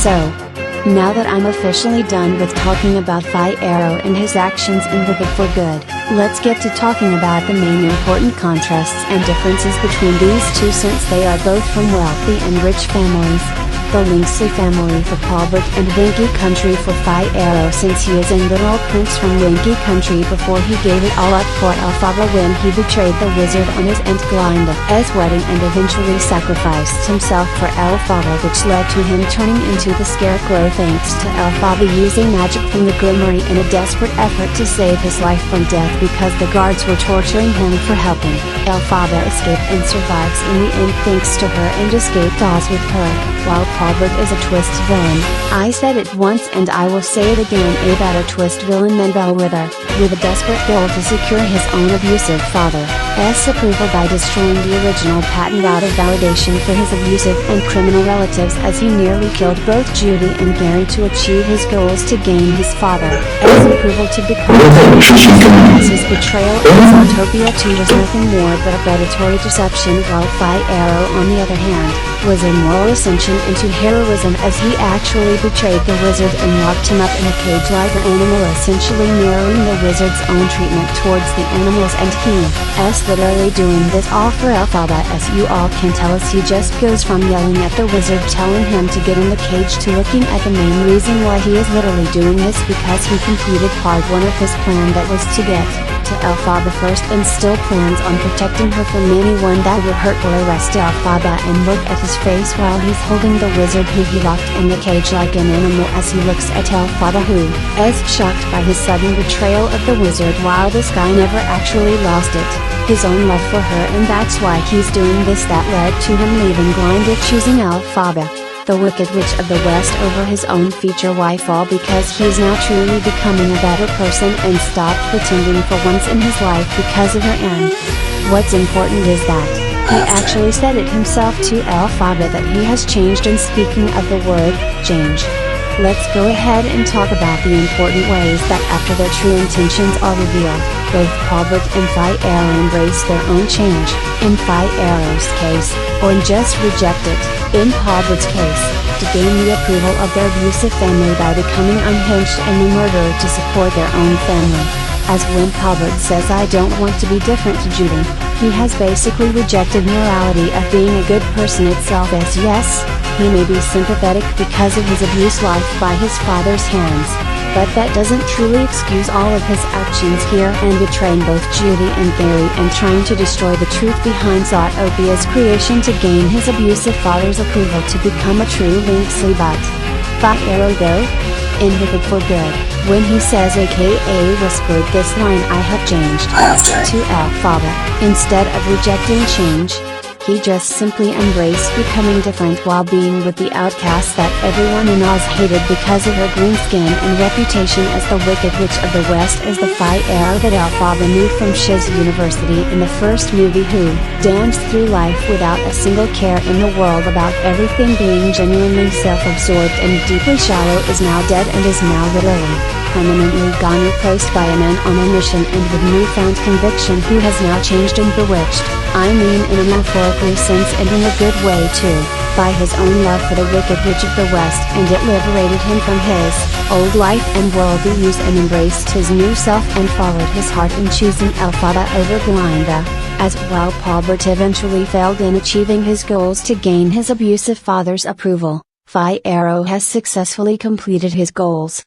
So, now that I'm officially done with talking about Fiyero and his actions in Wicked for Good, let's get to talking about the main important contrasts and differences between these two, since they are both from wealthy and rich families. The Lynxley family for Pawbert and Winky country for Fiyero, since he is a literal prince from Winky country before he gave it all up for ELPHABA when he betrayed the wizard on his Aunt Glinda's wedding and eventually sacrificed himself for ELPHABA, which led to him turning into the Scarecrow thanks to ELPHABA using magic from the Glimmery in a desperate effort to save his life from death because the guards were torturing him for helping. ELPHABA escaped and survives in the end thanks to her and escaped Oz with her, while Pawbert is a twist villain. I said it once and I will say it again, a better twist villain than Bellwether, with a desperate goal to secure his own abusive father's approval by destroying the original patent out of validation for his abusive and criminal relatives, as he nearly killed both Judy and Gary to achieve his goals to gain his father's approval to become his betrayal in Zootopia 2 was nothing more but a predatory deception, while Fiyero, on the other hand, was a moral ascension into heroism as he actually betrayed the wizard and locked him up in a cage like an animal, essentially mirroring the wizard's own treatment towards the animals, and he's literally doing this all for ELPHABA, as you all can tell, as he just goes from yelling at the wizard telling him to get in the cage to looking at the main reason why he is literally doing this, because he completed part 1 of his plan that was to get to ELPHABA first and still plans on protecting her from anyone that would hurt or arrest ELPHABA, and look at his face while he's holding the wizard who he locked in the cage like an animal as he looks at ELPHABA, who is shocked by his sudden betrayal of the wizard, while this guy never actually lost it, his own love for her, and that's why he's doing this. That led to him leaving Glinda, choosing ELPHABA, the Wicked Witch of the West, over his own future wife, all because he's now truly becoming a better person and stopped pretending for once in his life because of her. And what's important is that he actually said it himself to ELPHABA that he has changed, and speaking of the word change, let's go ahead and talk about the important ways that after their true intentions are revealed, both Pawbert and Fiyero embrace their own change, in Fiyero's case, or just reject it, in Pawbert's case, to gain the approval of their abusive family by becoming unhinged and a murderer to support their own family. As when Pawbert says I don't want to be different to Judy, he has basically rejected morality of being a good person itself, as yes, he may be sympathetic because of his abuse life by his father's hands, but that doesn't truly excuse all of his actions here and betraying both Judy and Gary and trying to destroy the truth behind Zootopia's creation to gain his abusive father's approval to become a true Lynxley. But Fiyero though, in Wicked for Good, when he says aka whispered this line I have changed to ELPHABA, instead of rejecting change, he just simply embraced becoming different while being with the outcast that everyone in Oz hated because of her green skin and reputation as the Wicked Witch of the West, as the Fiyero that ELPHABA knew from Shiz University in the first movie, who danced through life without a single care in the world about everything, being genuinely self-absorbed and deeply shallow, is now dead and is now literally permanently gone, replaced by a man on a mission and with newfound conviction who has now changed and bewitched, I mean in a metaphorical sense and in a good way too, by his own love for the Wicked Witch of the West, and it liberated him from his old life and worldly views and embraced his new self and followed his heart in choosing ELPHABA over Glinda. As while Pawbert eventually failed in achieving his goals to gain his abusive father's approval, Fiyero has successfully completed his goals.